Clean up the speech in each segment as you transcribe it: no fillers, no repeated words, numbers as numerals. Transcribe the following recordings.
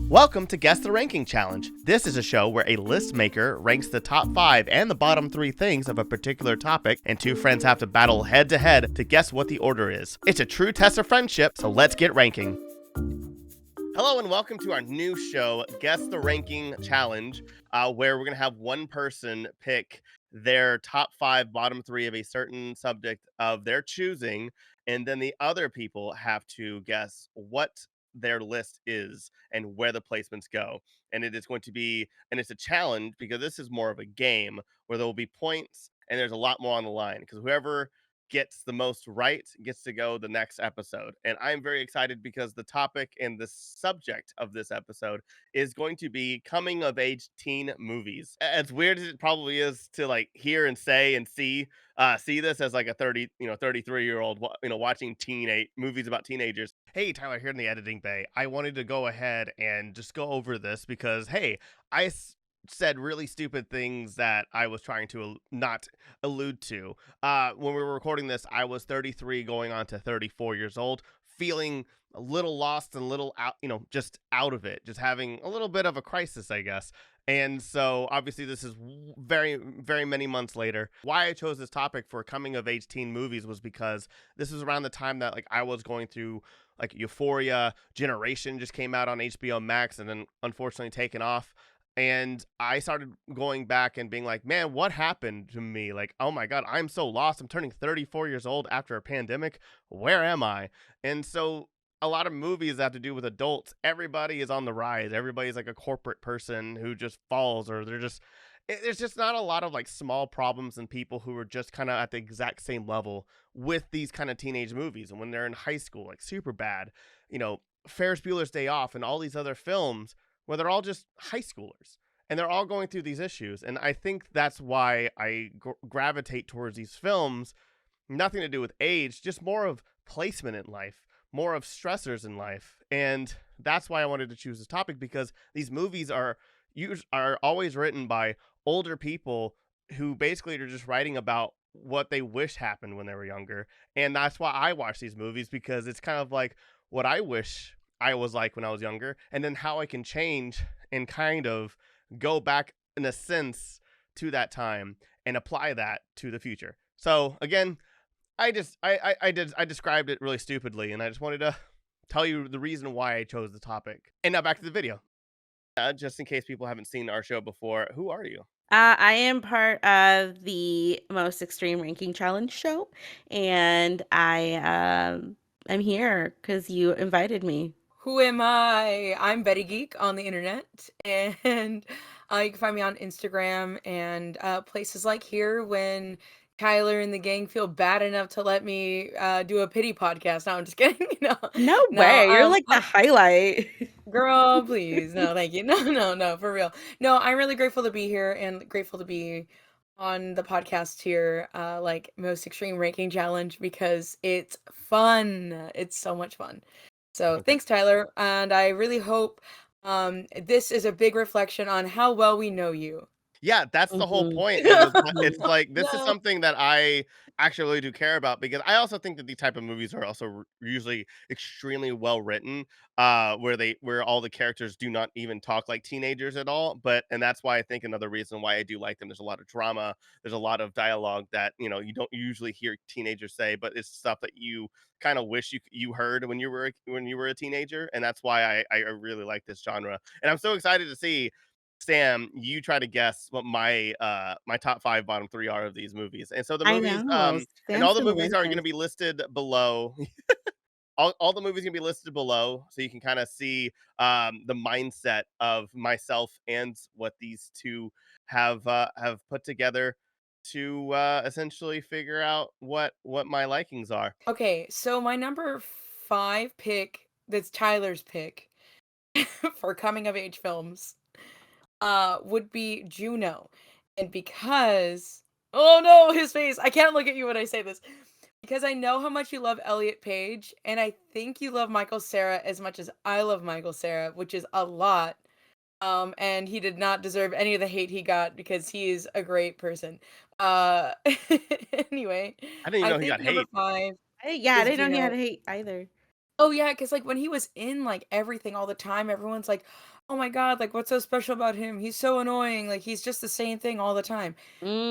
Welcome to Guess the Ranking Challenge. This is a show where a list maker ranks the top 5 and the bottom 3 things of a particular topic, and two friends have to battle head to head to guess what the order is. It's a true test of friendship, so let's get ranking. Hello and welcome to our new show, Guess the Ranking Challenge, where we're going to have one person pick their top 5, bottom 3 of a certain subject of their choosing, and then the other people have to guess what their list is and where the placements go. And it is going to be, and it's a challenge because this is more of a game where there will be points and there's a lot more on the line because whoever gets the most right gets to go the next episode. And I'm very excited because the topic and the subject of this episode is going to be coming of age teen movies. As weird as it probably is to like hear and say and see this as like a 33-year-old watching teenage movies about teenagers. Hey, Tyler here in the editing bay. I wanted to go ahead and just go over this because hey, I said really stupid things that I was trying to not allude to. When we were recording this, I was 33 going on to 34 years old, feeling a little lost and a little out, just out of it, just having a little bit of a crisis, I guess. And so obviously this is very, very many months later. Why I chose this topic for coming of age teen movies was because this was around the time that like I was going through like Euphoria. Generation just came out on HBO Max and then unfortunately taken off. And I started going back and being like, man, what happened to me? Like, oh my God, I'm so lost. I'm turning 34 years old after a pandemic. Where am I? And so a lot of movies that have to do with adults, everybody is on the rise. Everybody's like a corporate person who just falls, or there's just not a lot of like small problems and people who are just kind of at the exact same level with these kind of teenage movies. And when they're in high school, like Superbad, Ferris Bueller's Day Off and all these other films, where they're all just high schoolers and they're all going through these issues. And I think that's why I gravitate towards these films. Nothing to do with age, just more of placement in life, more of stressors in life. And that's why I wanted to choose this topic, because these movies are always written by older people who basically are just writing about what they wish happened when they were younger. And that's why I watch these movies, because it's kind of like what I wish I was like when I was younger, and then how I can change and kind of go back in a sense to that time and apply that to the future. So again, I described it really stupidly, and I just wanted to tell you the reason why I chose the topic. And now back to the video. Just in case people haven't seen our show before, who are you? I am part of the Most Extreme Ranking Challenge show, and I'm here because you invited me. Who am I? I'm Bettiegeek on the internet, and you can find me on Instagram and places like here when Tyler and the gang feel bad enough to let me do a pity podcast. No, I'm just kidding. No, No no, way, you're like the highlight. girl, please, no, thank you. No, no, no, for real. No, I'm really grateful to be here and grateful to be on the podcast here, like Most Extreme Ranking Challenge, because it's fun. It's so much fun. So Okay. thanks, Tyler. And I really hope this is a big reflection on how well we know you. Yeah, that's the whole Mhm. point. And it's like this is No. something that I actually really do care about, because I also think that these type of movies are also usually extremely well written, where all the characters do not even talk like teenagers at all. And that's why I think another reason why I do like them. There's a lot of drama. There's a lot of dialogue that you don't usually hear teenagers say, but it's stuff that you kind of wish you heard when you were a teenager. And that's why I really like this genre. And I'm so excited to see, Sam, you try to guess what my top 5, bottom 3 are of these movies. And so the I movies, know, and Sam's all the gonna movies win are this. gonna be listed below. All the movies gonna be listed below, so you can kind of see the mindset of myself and what these two have put together to essentially figure out what my likings are. Okay, so my number 5 pick, that's Tyler's pick for coming of age films, would be Juno. And because, oh no, his face. I can't look at you when I say this. Because I know how much you love Elliot Page, and I think you love Michael Cera as much as I love Michael Cera, which is a lot. And he did not deserve any of the hate he got because he is a great person. Uh, anyway, I didn't even I know he think got number hate. 5 Yeah, I is didn't know he had Juno. hate either. Oh, yeah, because like, when he was in, like, everything all the time, everyone's like, "Oh my god, like, what's so special about him? He's so annoying, like, he's just the same thing all the time."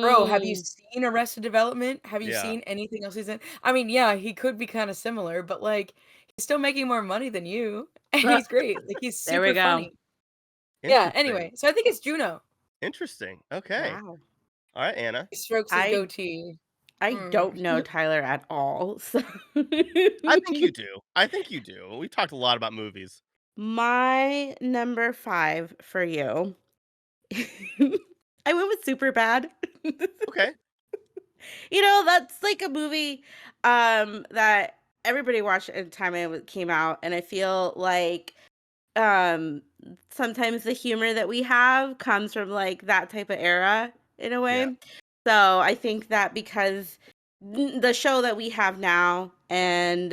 Bro, have you Mm. seen Arrested Development? Have you Yeah. seen anything else he's in? I mean, yeah, he could be kinda similar, but, like, he's still making more money than you, and he's great, like, he's There we super go. funny. Yeah, Interesting. anyway, so I think it's Juno. Interesting. Okay. Wow. All right, Anna. He strokes his I goatee. I Mm. don't know Tyler at all. So I think you do. I think you do. We talked a lot about movies. my number 5 for you. I went with Superbad. Okay. That's like a movie that everybody watched at the time it came out, and I feel like um sometimes the humor that we have comes from like that type of era in a Yeah. way. So I think that because the show that we have now and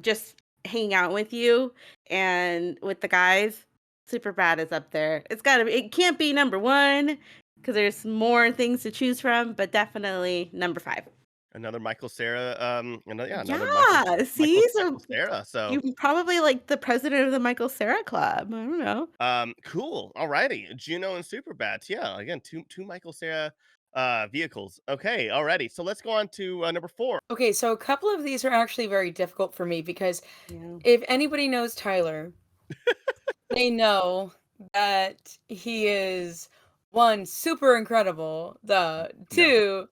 just hanging out with you and with the guys, super bad is up there. It can't be number 1 because there's more things to choose from, but definitely number 5. Another Michael Cera. Another Yeah, see, Michael so Cera. So, you probably like the president of the Michael Cera Club. I don't know. cool. Alrighty. Juno and Superbad. Yeah. Again, two Michael Cera vehicles. Okay. Alrighty. So let's go on to number 4. Okay, so a couple of these are actually very difficult for me because Yeah. if anybody knows Tyler, they know that he is, 1, super incredible, the No. 2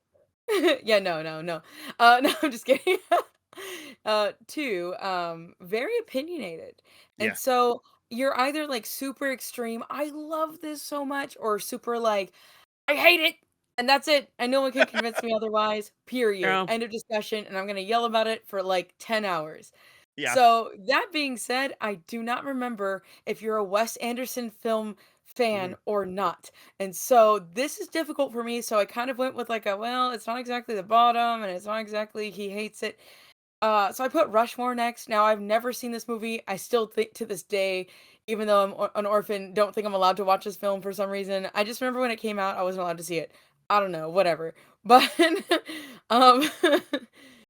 yeah, no, no, no. No, I'm just kidding. 2, very opinionated. And Yeah. so you're either like super extreme, "I love this so much," or super like, "I hate it." And that's it. And no one can convince me otherwise. Period. Girl. End of discussion. And I'm gonna yell about it for like 10 hours. Yeah. So that being said, I do not remember if you're a Wes Anderson film Mhm. fan or not. And so this is difficult for me. So I kind of went with like a, well, it's not exactly the bottom and it's not exactly he hates it. So I put Rushmore next. Now I've never seen this movie. I still think to this day, even though an orphan, don't think I'm allowed to watch this film for some reason. I just remember when it came out, I wasn't allowed to see it. I don't know, whatever. But um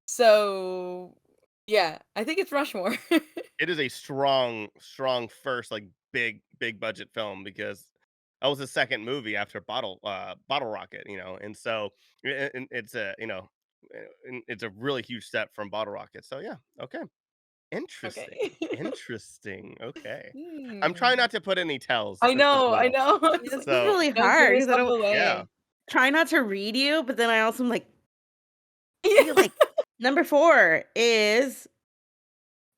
so yeah, I think it's Rushmore. It is a strong first, like, big budget film because that was the second movie after Bottle Rocket, and so and it's it's a really huge step from Bottle Rocket. So yeah, okay. Interesting. Okay. Interesting. Okay. I'm trying Hmm. not to put any tells I as know, I well. know. Yeah, It's this like, is So, really don't give hard because I yourself don't yeah. away. try not to read you, but then I also am like, Yeah. okay, like number 4 is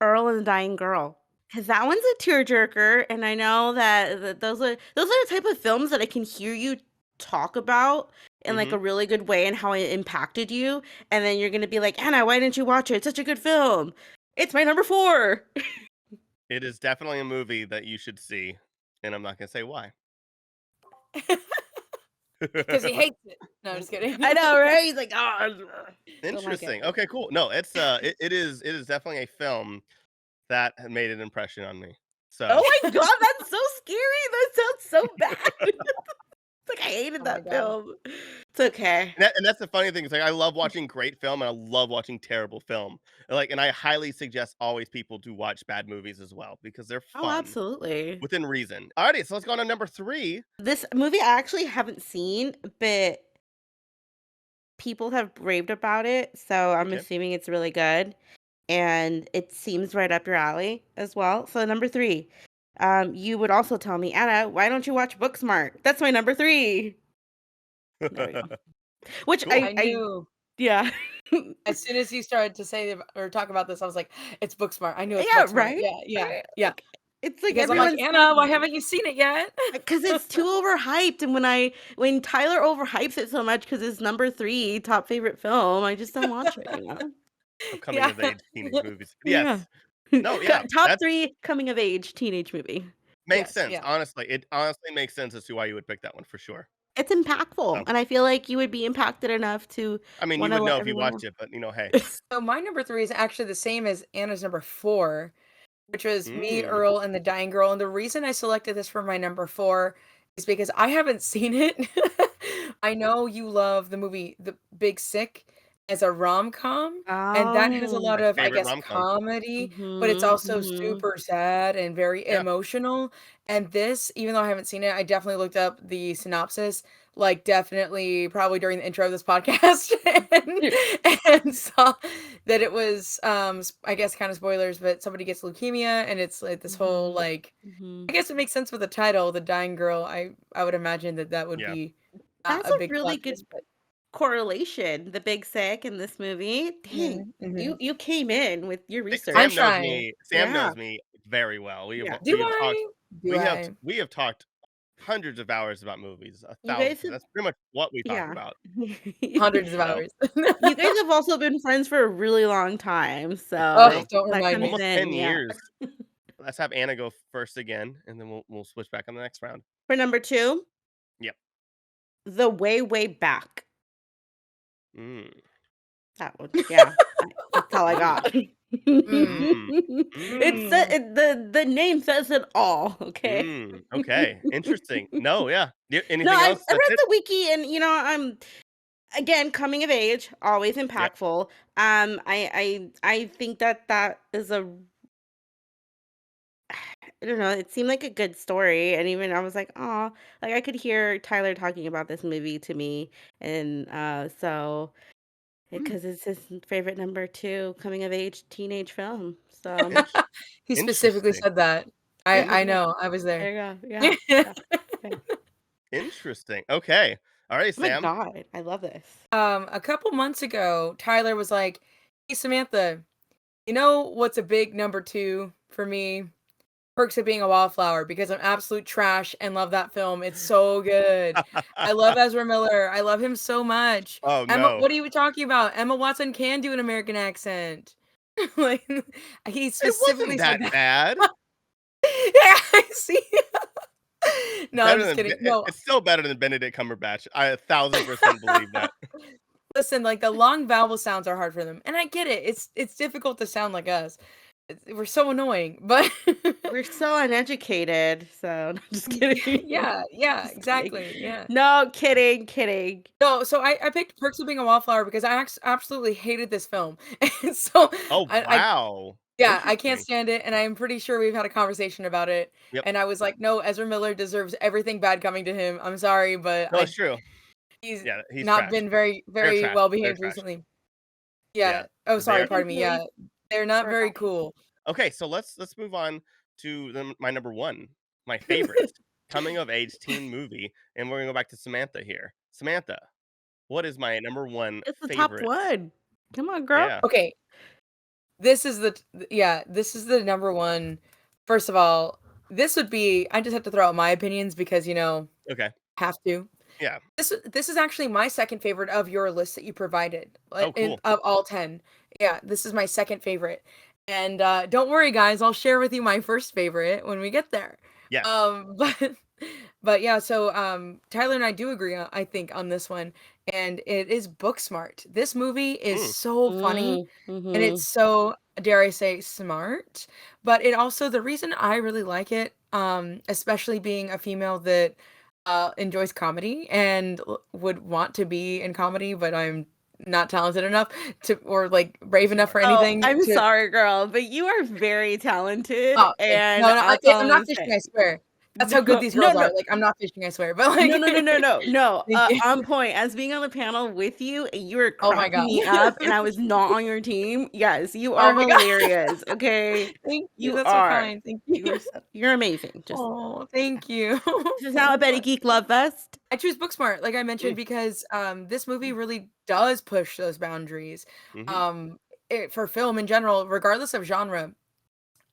Earl and the Dying Girl. Because that one's a tearjerker, and I know that those are the type of films that I can hear you talk about in like a Mhm. really good way and how it impacted you, and then you're gonna be like, Anna, why didn't you watch it? It's such a good film. It's my number 4. It is definitely a movie that you should see, and I'm not gonna say why. Because he hates it. No, I'm just I kidding. know, right? He's like, oh, don't like it. Interesting. Okay, cool. No, it is definitely a film that had made an impression on me. So, Oh my god, that's so scary. That sounds so bad. It's like I hated Oh my that god. film. It's okay. and that's the funny thing is, like, I love watching great film, and I love watching terrible film. And I highly suggest always people to watch bad movies as well because they're Oh, fun absolutely. within reason. Alrighty, so let's go on to number 3. This movie I actually haven't seen, but people have raved about it, so I'm Okay. assuming it's really good, and it seems right up your alley as well. So number 3, you would also tell me, "Anna, why don't you watch Booksmart?" That's my number 3. There we go. Which Cool. I I knew yeah. as soon as you started to say or talk about this, I was like, "It's Booksmart. I knew it's Yeah, Booksmart." right? Yeah, yeah, Right? yeah. Like, it's like Because I'm like, everyone's "Anna, talking why about it. haven't you seen it yet?" Because it's too overhyped, and when Tyler overhypes it so much because it's number 3 top favorite film, I just don't watch it. Of coming Yeah. of age teenage movies. Yeah. Yes. No, yeah. Top That's 3 coming of age teenage movie. makes Yes, sense. yeah. Honestly, it honestly makes sense as to why you would pick that one for sure. It's impactful, So, and I feel like you would be impacted enough to I mean, you wanna would let know if you everyone watched know. it, but hey. So my number 3 is actually the same as Anna's number 4, which was Me, Mm. Earl, and the Dying Girl, and the reason I selected this for my number 4 is because I haven't seen it. I know you love the movie The Big Sick, as a rom-com, and that has a Oh. lot My of, I favorite guess, rom-com. comedy, but it's Mhm, also mhm. super sad and very Yeah. emotional, and this, even though I haven't seen it, I definitely looked up the synopsis, like, definitely probably during the intro of this podcast and and saw that it was, I guess kind of spoilers, but somebody gets leukemia, and it's, like, this whole, Mhm, like mhm. I guess it makes sense with the title, The Dying Girl. I would imagine that that would Yeah. be not That's a a big really plot good twist, but correlation, the big sick in this movie. Dang, mhm, you mhm. you came in with your I'm Sam research. knows trying. me. Sam Yeah, knows me very well. yeah. Do I? Do I? We have talked hundreds of hours about movies, You guys 1,000. have That's pretty much what we talk yeah. about. Hundreds of So hours. You guys have also been friends for a really long time, it's Oh, true. so don't that remind comes me. Almost in, 10 yeah. years. Let's have Anna go first again, and then we'll switch back on the next round. For number 2, Yep. The Way, Way Back. Mm. That one, yeah. That's all I Mm. got. Mm, Mm. Mm. mm. The name says it all, okay? Mm. Okay. Interesting. No, yeah. No, Anything I else? read That's it? the wiki and, I'm again, coming of age, always Yep. impactful. I think that is a I don't know, it seemed like a good story, and even I was like, "Oh," like, I could hear Tyler talking about this movie to me, and, so Mm. because it's his favorite number 2 coming of age teenage film, so Inter- He specifically Interesting. said that. there you I go. know, I was there. There you go. Yeah, yeah, yeah. Interesting. Okay. All right, Oh my Sam. god, I love this. A couple months ago, Tyler was like, "Hey, Samantha, you know what's a big number 2 for me? Perks of Being a Wallflower, because I'm absolute trash and love that film. It's so good. I love Ezra Miller. I love him so much. Oh Emma, no. what are you talking about? Emma Watson can do an American accent." Like, he It wasn't specifically said that that. bad. Yeah, I see. No, I'm Better just than kidding. No. it's still better than Benedict Cumberbatch. I 1,000% believe that. Listen, like, the long vowel sounds are hard for them, and I get it. It's difficult to sound like us. We're so annoying, but We're so uneducated, so no, just kidding. yeah, yeah, Just kidding. exactly, yeah. No, kidding, kidding. No, so I picked Perks of Being a Wallflower because I absolutely hated this film, and so Oh, I wow. yeah, I can't Interesting. stand it, and I'm pretty sure we've had a conversation about it, Yep. and I was like, "No, Ezra Miller deserves everything bad coming to him. I'm sorry, but No, it's true. he's Yeah, he's not trash. been very They're very trash. well They're behaved trash. recently." Yeah. Yeah. Oh, sorry, They're Second pardon me, place yeah. They're not for very Abby. cool. okay, so let's move on to my number 1, my favorite coming of age teen movie, and we're gonna go back to Samantha here. Samantha, what is my number 1 It's the top favorite? one. Come on, girl. Yeah. Okay, this is yeah, this is the number 1. First of all, this would be I just have to throw out my opinions because, Okay. have to. Yeah. This is actually my second favorite of your list that you provided, Oh, in cool. of all 10. Yeah, this is my second favorite, and, don't worry, guys, I'll share with you my first favorite when we get there. Yes. But yeah, so, Tyler and I do agree I think, on this one, and it is Booksmart. This movie is Mm. so funny, and it's Mhm. so, dare I say, smart, but it also the reason I really like it, especially being a female that enjoys comedy and would want to be in comedy, but I'm not talented enough to, or like brave Yes, you enough are. for Oh, anything I'm to. sorry, girl, but you are very talented, Oh, thanks. and No, no, that's all I'm I'm not gonna fishing. say. I swear. That's how good No, these no, girls no. are. Like, I'm not fishing. I swear. But No, like, no, no, no, no, no. thank you. On point. As being on the panel with you, you were Oh my cracking god. me up, and I was not on your team. Yes, you Oh are my god. hilarious. Okay, Thank you. you That's so are. kind. Thank you. You're amazing. Just Oh, yeah. thank you. This is now a Oh Betty my. Geek Love Fest. I choose Booksmart, like I mentioned, Mm. because this movie really does push those boundaries. Mhm. Um, for film in general, regardless of genre.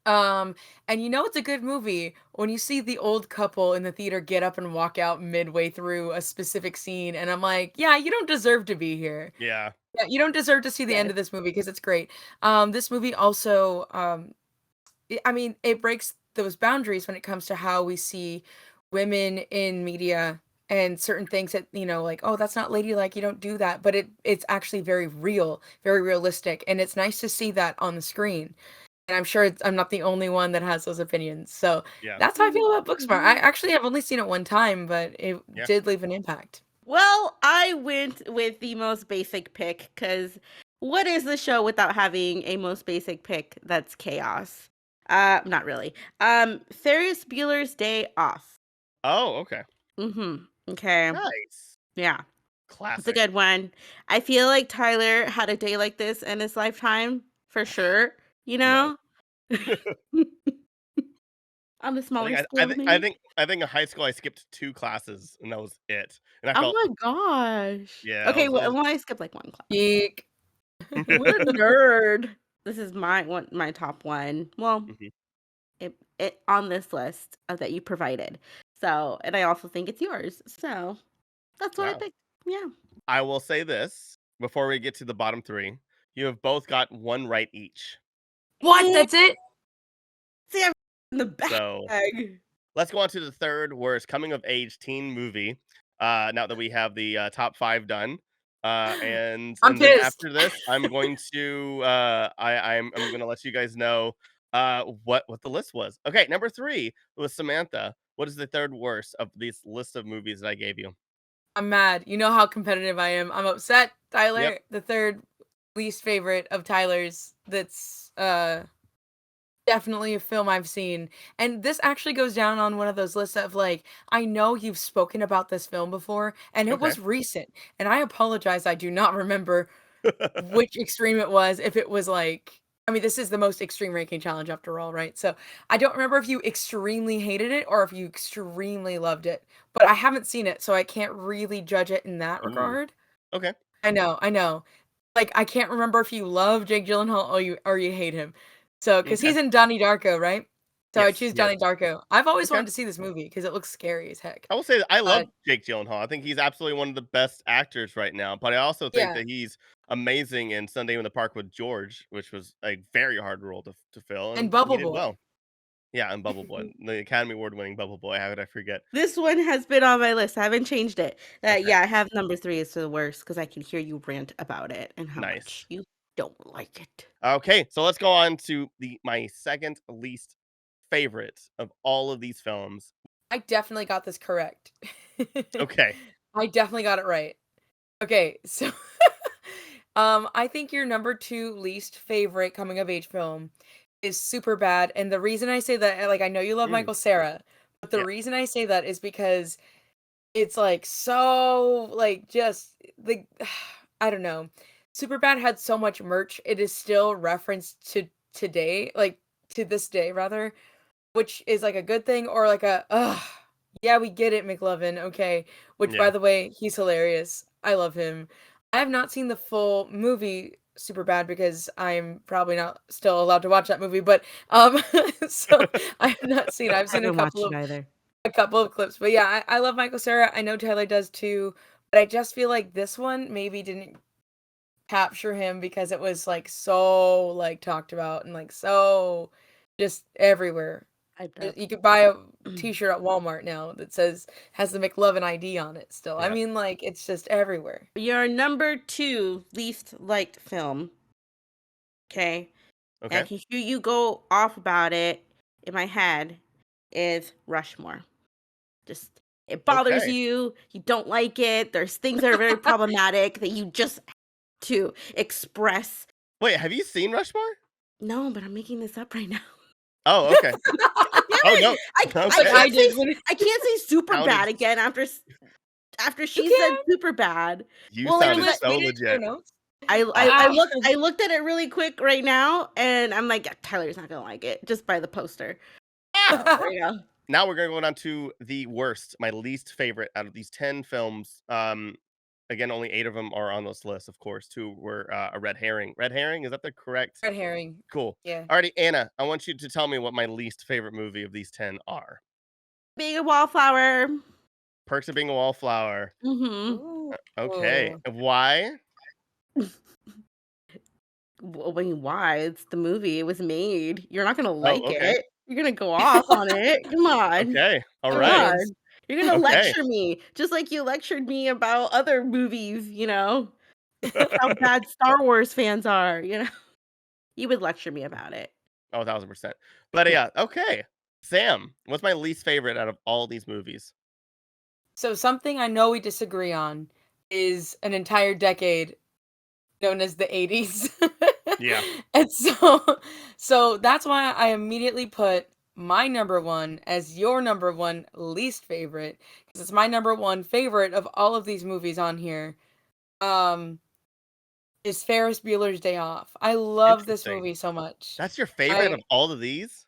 Um, and it's a good movie when you see the old couple in the theater get up and walk out midway through a specific scene, and I'm like, yeah, you don't deserve to be here. Yeah. Yeah, you don't deserve to see the end Yes. of this movie because it's great. This movie also, I mean, it breaks those boundaries when it comes to how we see women in media and certain things that, like, oh, that's not ladylike, you don't do that. But it's actually very real, very realistic. And it's nice to see that on the screen. And I'm sure I'm not the only one that has those opinions. So Yeah. that's how I feel about Booksmart. I Mhm. actually have only seen it one time, but it Yeah. did leave an impact. Well, I went with the most basic pick because what is the show without having a most basic pick that's chaos? Not really. Ferris Bueller's Day Off. Oh, okay. Mm-hmm. Okay. Nice. Yeah. It's a Classic. good one. I feel like Tyler had a day like this in his lifetime, for sure. You No. know? On the I smaller think I scale, think I maybe? think I think in high school I skipped 2 classes and that was it. And I Oh felt my gosh. yeah, Okay, I well, I skipped like one class. Geek. What a nerd. This is my top one. Well, Mhm. it on this list that you provided. So, and I also think it's yours. So, that's what I Wow. picked. Yeah. I will say this before we get to the bottom 3. You have both got 1 right each. What? That's it? See, I'm in the So, bag. let's go on to the third worst coming of age teen movie. Now that we have the top 5 done. I'm And then pissed. after this, I'm going to I'm going to let you guys know what the list was. Okay, number 3 was Samantha. What is the third worst of this list of movies that I gave you? I'm mad. You know how competitive I am. I'm upset, Yep. Tyler. The third least favorite of Tyler's that's definitely a film I've seen. And this actually goes down on one of those lists of like, I know you've spoken about this film before, and it Okay. was recent. And I apologize, I do not remember which extreme it was. If it was like, I mean, this is the most extreme ranking challenge after all, right? So I don't remember if you extremely hated it or if you extremely loved it. But I haven't seen it, so I can't really judge it in that Ooh. regard. Okay. I know, I know. Like, I can't remember if you love Jake Gyllenhaal or you hate him. So, because Okay. he's in Donnie Darko, right? So I Yes, choose yes. Donnie Darko. I've always Okay. wanted to see this movie because it looks scary as heck. I will say that I Uh, love Jake Gyllenhaal. I think he's absolutely one of the best actors right now, but I also think yeah, that he's amazing in Sunday in the Park with George, which was a very hard role to fill, and and he Bubble did Boy. well. Yeah, and Bubble Boy, the Academy Award winning Bubble Boy. How could I forget? This one has been on my list. I haven't changed it. Okay, Yeah, I have number 3 is the worst because I can hear you rant about it and how much nice. you don't like it. Okay, so let's go on to my second least favorite of all of these films. I definitely got this correct. Okay, I definitely got it right. Okay, so I think your number 2 least favorite coming of age film is Superbad, and the reason I say that, like, I know you love mm, Michael Cera, but the yeah, reason I say that is because it's, like, so, like, just, like, I don't know. Superbad had so much merch, it is still referenced to today, like, to this day, rather, which is, like, a good thing or, like, a, "Ugh, yeah, we get it, McLovin, okay," which, by yeah. the way, he's hilarious. I love him. I have not seen the full movie Superbad because I'm probably not still allowed to watch that movie, but, so I have not seen it. I've I seen haven't watched it either. a couple of clips, but yeah, I love Michael Cera. I know Tyler does too, but I just feel like this one maybe didn't capture him because it was, like, so, like, talked about and, like, so just everywhere. Hyped Y up. You could buy a T-shirt at Walmart now that says has the McLovin ID on it still. I Yeah. mean, like, it's just everywhere. Your number 2 least liked film, okay? And I Okay. can hear you go off about it in my head is Rushmore. Just it bothers Okay. you, you don't like it. There's things that are very problematic that you just have to express. Wait, have you seen Rushmore? No, but I'm making this up right now. Oh, okay. God Oh damn it! no. I Like Okay. I can't did say when I can't say super Sounded bad again after you she said can. super bad. you Well, Here, sounded let so read it in show legit. notes. I Ah. looked at it really quick right now, and I'm like, Tyler's not gonna like it just by the poster. So there you go. Now we're gonna go down to the worst, my least favorite out of these 10 films. Again, only 8 of them are on this list, of course. 2 were a red herring. Red herring, is that the correct? Red herring. Cool. Yeah. Alrighty, Anna, I want you to tell me what my least favorite movie of these 10 are. Being a wallflower. Perks of Being a Wallflower. Mm-hmm. Okay. Ooh. Why? Well, I mean, why? It's the movie. It was made. You're not gonna Oh, like okay. it. You're gonna go off on it. Come on. Okay. All He Come right. is. on. You're gonna Okay. lecture me, just like you lectured me about other movies, how bad Star Wars fans are, You would lecture me about it. Oh, 1000%. But Yeah. yeah, okay. Sam, what's my least favorite out of all these movies? So something I know we disagree on is an entire decade known as the 80s. Yeah. And so that's why I immediately put my number 1 as your number 1 least favorite, because it's my number 1 favorite of all of these movies on here, um, is Ferris Bueller's Day Off. I love this Interesting. movie so much. That's your favorite I of all of these?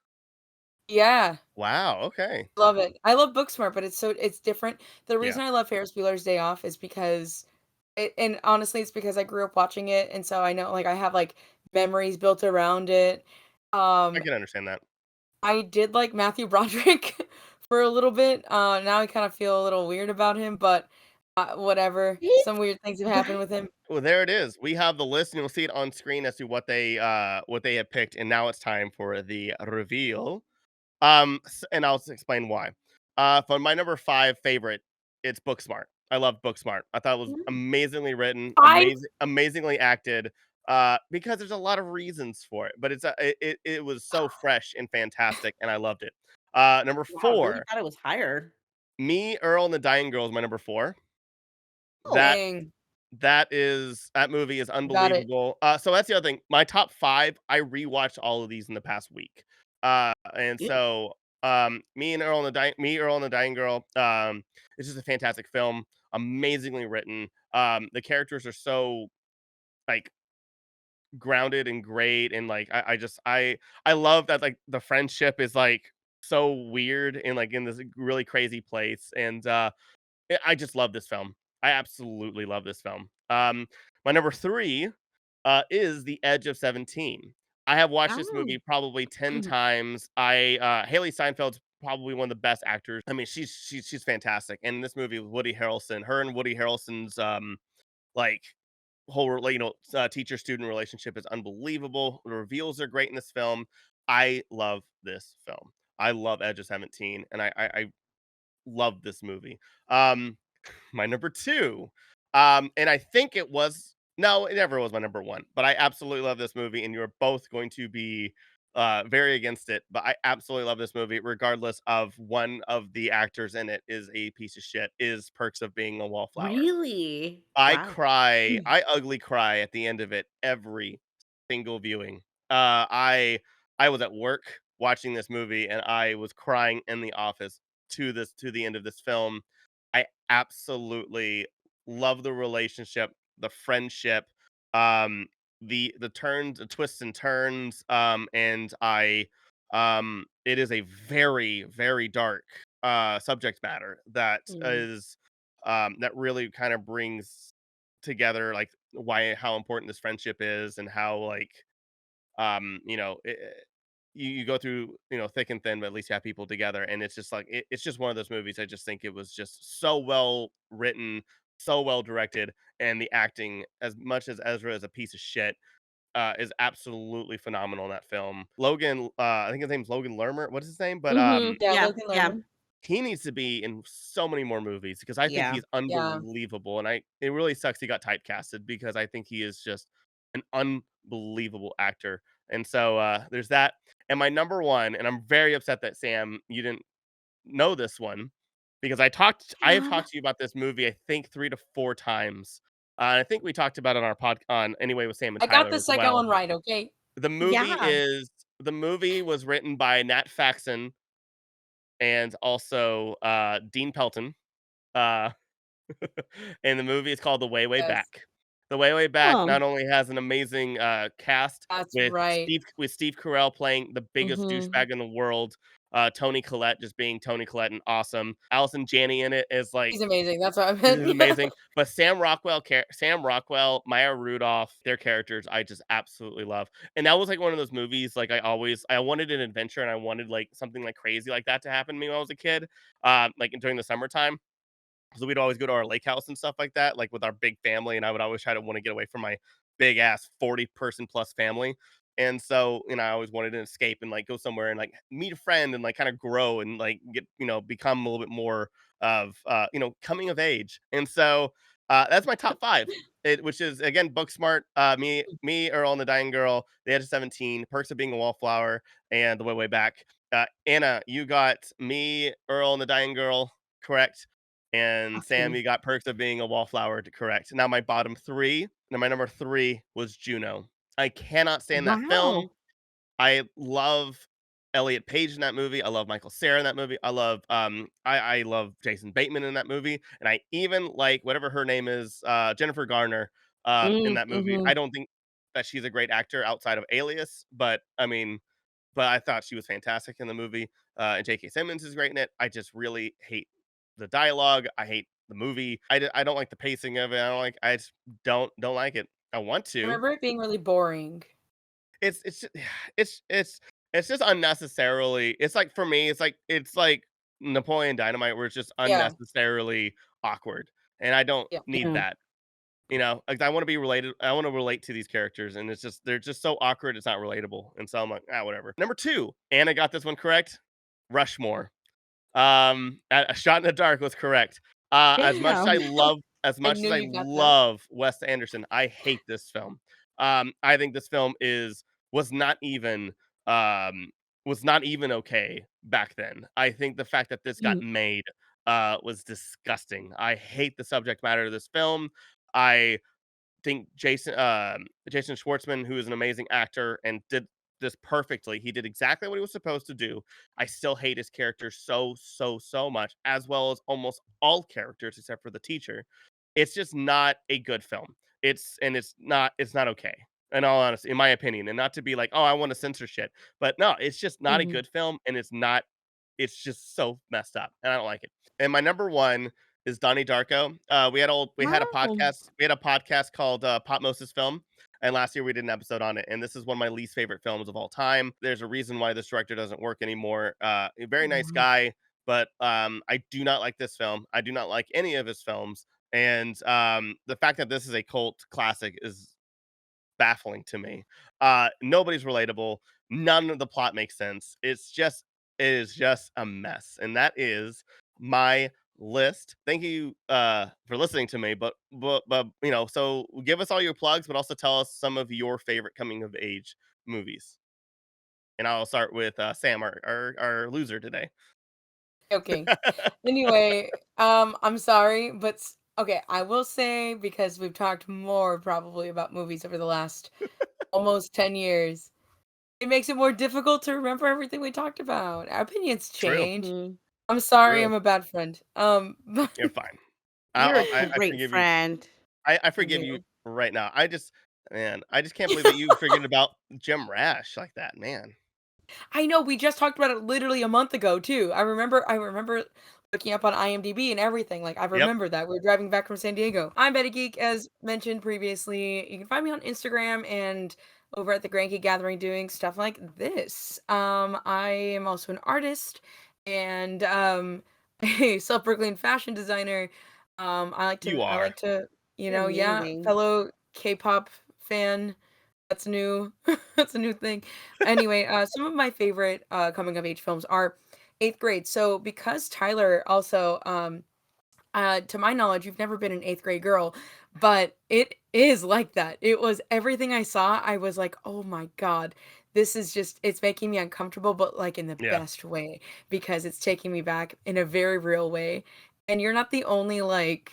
Yeah. Wow, okay. Love it. I love Booksmart, but it's different. The Yeah. reason I love Ferris Bueller's Day Off is because and honestly, it's because I grew up watching it, and so I know, like, I have, like, memories built around it. I Um, can understand that. I did like Matthew Broderick for a little bit. Now I kind of feel a little weird about him, but whatever. He's Some weird things have happened right. with him. Well, there it is. We have the list, and you'll see it on screen as to what they have picked, and now it's time for the reveal. And I'll explain why. For my number 5 favorite, it's Booksmart. I love Booksmart. I thought it was Mm. amazingly written, I amazingly acted. Because there's a lot of reasons for it, but it was so fresh and fantastic, and I loved it. Number Wow, I really 4, thought it was higher. Me, Earl, and the Dying Girl is my number 4. Oh, That dang, that movie is got it. unbelievable. So that's the other thing. My top 5, I rewatched all of these in the past week. And yeah. so, Me, Earl, and the Dying Girl, it's just a fantastic film, amazingly written. The characters are so, like, grounded and great, and, like, I love that, like, the friendship is, like, so weird and, like, in this really crazy place, and, I just love this film. I absolutely love this film. My number 3, is The Edge of 17. I have watched this Oh. movie probably 10 times. Haley Steinfeld's probably one of the best actors. I mean, she's fantastic. And in this movie with Woody Harrelson, her and Woody Harrelson's, like, teacher student relationship is unbelievable. The reveals are great in this film. I love this film. I love Edge of 17, and I love this movie. Um, my number 2, and I think it was no, it never was my number 1, but I absolutely love this movie, and you're both going to be, very against it, but I absolutely love this movie regardless of one of the actors in it is a piece of shit, is Perks of Being a Wallflower. Really? Wow. I ugly cry at the end of it every single viewing. I was at work watching this movie, and I was crying in the office to the end of this film. I absolutely love the relationship, the friendship, um, the turns, the twists and turns, and it is a very, very dark, subject matter Mm. that really kind of brings together, like, why how important this friendship is, and how, like, you go through, thick and thin, but at least you have people together, and it's just like it's just one of those movies. I just think it was just so well written, so well directed, and the acting, as much as Ezra is a piece of shit, is absolutely phenomenal in that film. Logan, I think his name's Logan Lermer. What is his name? But Mhm. Yeah, Yeah, Logan yeah, Lerman. he needs to be in so many more movies because I think yeah. he's Yeah. unbelievable, and I it really sucks he got typecasted because I think he is just an unbelievable actor. And so there's that. And my number 1, and I'm very upset that Sam, you didn't know this one because I have talked to you about this movie I think 3 to 4 times. I think we talked about it on our on Anyway with Sam and I got Tyler the as second well. one right, okay? Yeah. The movie was written by Nat Faxon and also Dean Pelton. Uh and the movie is called The Way, Way Yes, Back. The Way, Way Back Oh. not only has an amazing, cast that's with right. Steve Carell playing the biggest Mhm. douchebag in the world, Toni Collette just being Toni Collette and awesome. Allison Janney in it is, like, He's amazing, that's what I this meant, is yeah. amazing. But Sam Rockwell, Maya Rudolph, their characters I just absolutely love. And that was, like, one of those movies, like, I wanted an adventure, and I wanted, like, something, like, crazy like that to happen to me when I was a kid, like, during the summertime. So we'd always go to our lake house and stuff like that, like with our big family, and I would always try to want to get away from my big ass 40-person plus family. And so, I always wanted to escape and, like, go somewhere and, like, meet a friend and, like, kind of grow and, like, become a little bit more of coming of age. And so that's my top 5. Which is again Booksmart, me, Earl and the Dying Girl, The Edge of 17, Perks of Being a Wallflower, and The Way Way Back. Anna, you got Me, Earl and the Dying Girl, correct? And Sam, Awesome. you got perks of being a wallflower to correct. Now my bottom three. Now my number three was Juno. I cannot stand that film. Wow. I love Elliot Page in that movie. I love Michael Cera in that movie. I love Jason Bateman in that movie, and I even like whatever her name is, Jennifer Garner, in that movie. Mm-hmm. I don't think that she's a great actor outside of Alias, but I mean, but I thought she was fantastic in the movie. And J.K. Simmons is great in it. I just really hate the dialogue. I hate the movie. I don't like the pacing of it. I just don't like it. I want I to, remember it being really boring. it's just, it's just unnecessarily. It's like for me, it's like Napoleon Dynamite, where it's just Yeah, unnecessarily awkward, and I don't yeah. need Yeah. that. Like I want to be related. I want to relate to these characters, and they're just so awkward. It's not relatable, and so I'm like, whatever. Number two, Anna got this one correct. Rushmore. A Shot in the Dark was correct. Damn. As I much knew as I you got that. love Wes Anderson, I hate this film. I think this film was not even um was not even okay back then. I think the fact that this got Mm. made was disgusting. I hate the subject matter of this film. I think Jason Schwartzman, who is an amazing actor and did this perfectly. He did exactly what he was supposed to do. I still hate his character so much, as well as almost all characters except for the teacher. It's just not a good film. It's not okay. In all honesty, in my opinion, and not to be like, oh, I want to censor shit, but no, it's just not a Mhm. good film, and it's just so messed up, and I don't like it. And my number one is Donnie Darko. Wow. We had a podcast called Pop Moses Film, and last year we did an episode on it. And this is one of my least favorite films of all time. There's a reason why this director doesn't work anymore. A very nice Wow. guy, but I do not like this film. I do not like any of his films. And the fact that this is a cult classic is baffling to me. Nobody's relatable. None of the plot makes sense. It is just a mess. And that is my list. Thank you for listening to me. But so give us all your plugs, but also tell us some of your favorite coming of age movies. And I'll start with Sam, our loser today. Okay. Anyway, I'm sorry, but okay, I will say because we've talked more probably about movies over the last almost 10 years. It makes it more difficult to remember everything we talked about. Our opinions True. change. Mhm. I'm sorry, True. I'm a bad friend. But You're fine. You're a I great forgive you. friend. I thank forgive you you. right now. I just can't believe that you forget about Jim Rash like that, man. I know we just talked about it literally a month ago too. I remember looking up on IMDb and everything. Like I Yep. remember that. We were driving back from San Diego. I'm Bettiegeek, as mentioned previously. You can find me on Instagram and over at the Grand Gathering doing stuff like this. I am also an artist and a self-proclaimed fashion designer. You I are. like to, You're yeah, amazing. fellow K-pop fan. That's new. That's a new thing. Anyway, some of my favorite coming of age films are eighth grade. So because Tyler also, to my knowledge, you've never been an eighth grade girl, but it is like that. It was everything I saw. I was like, oh my God, this is just, it's making me uncomfortable, but like in the Yeah. best way because it's taking me back in a very real way. And you're not the only like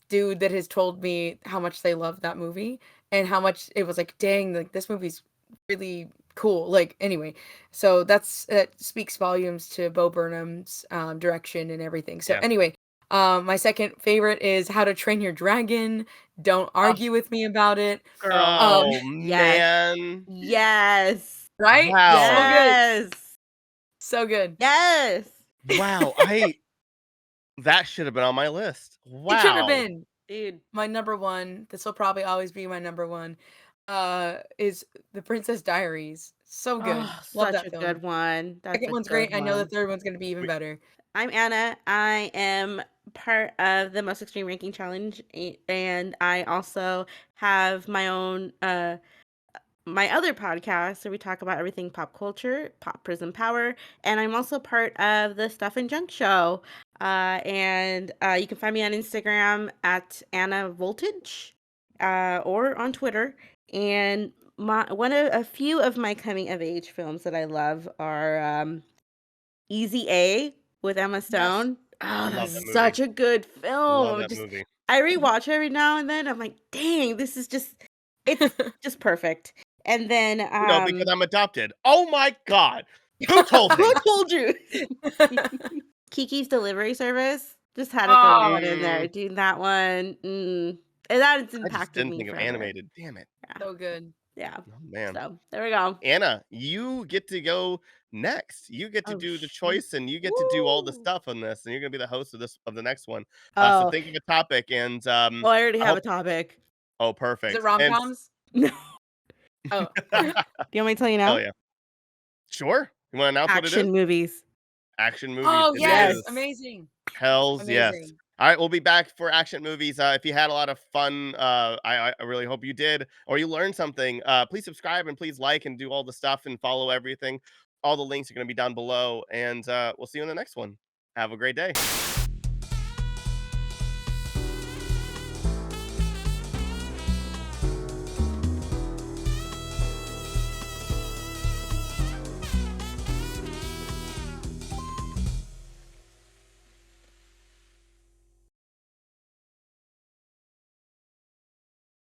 dude that has told me how much they love that movie and how much it was like, dang, like this movie's really cool. Like anyway, so that speaks volumes to Bo Burnham's direction and everything. So Yeah. anyway, my second favorite is How to Train Your Dragon. Don't Oh, argue with me about it. Girl. Um, oh Yes. man. Yes. right? So Wow. good, Yes. so good. Yes. Wow. I That should have been on my list. It should have Wow. been Dude. my number one. This will probably always be my number one. Is The Princess Diaries. So good. Oh, Love such that a film. good one. That's Second a one's good great. I know the one. third one's gonna be even We, better. I'm Anna. I am part of the Most Extreme Ranking Challenge, and I also have my other podcast where we talk about everything pop culture, pop prison power, and I'm also part of the Stuff and Junk Show. And you can find me on Instagram at AnaVoltage, or on Twitter. And a few of my coming of age films that I love are Easy A with Emma Yes. Stone. Oh, Love that's that movie. such a good Love film. that Just movie. I rewatch every now and then. I'm like, dang, this is it's just perfect. And then Because I'm adopted. Oh my god! Who told who him? told you? Kiki's Delivery Service. Just had to throw that Oh, one in there. Mm, Dude, that one. And that has I just impacted didn't me think of forever. animated. Damn it. Yeah. so good. Yeah. Oh, man. So there we go. Anna, you get to go next. You get to Oh do the shoot. choice, and you get to do all the Woo. stuff on this, and you're gonna be the host of the next one. So Oh, think of a topic, and well, I already I have a hope. topic. Oh, Is it perfect. And rom-coms? No. Oh. Do you want me to tell you hell now? yeah, sure. You want to announce what it is? Action movies. Action movies. Oh, It yes! Yes. is. Amazing. Hells yes. Amazing. All right, we'll be back for action movies. If you had a lot of fun, I really hope you did, or you learned something. Please subscribe and please like and do all the stuff and follow everything. All the links are going to be down below, and we'll see you in the next one. Have a great day.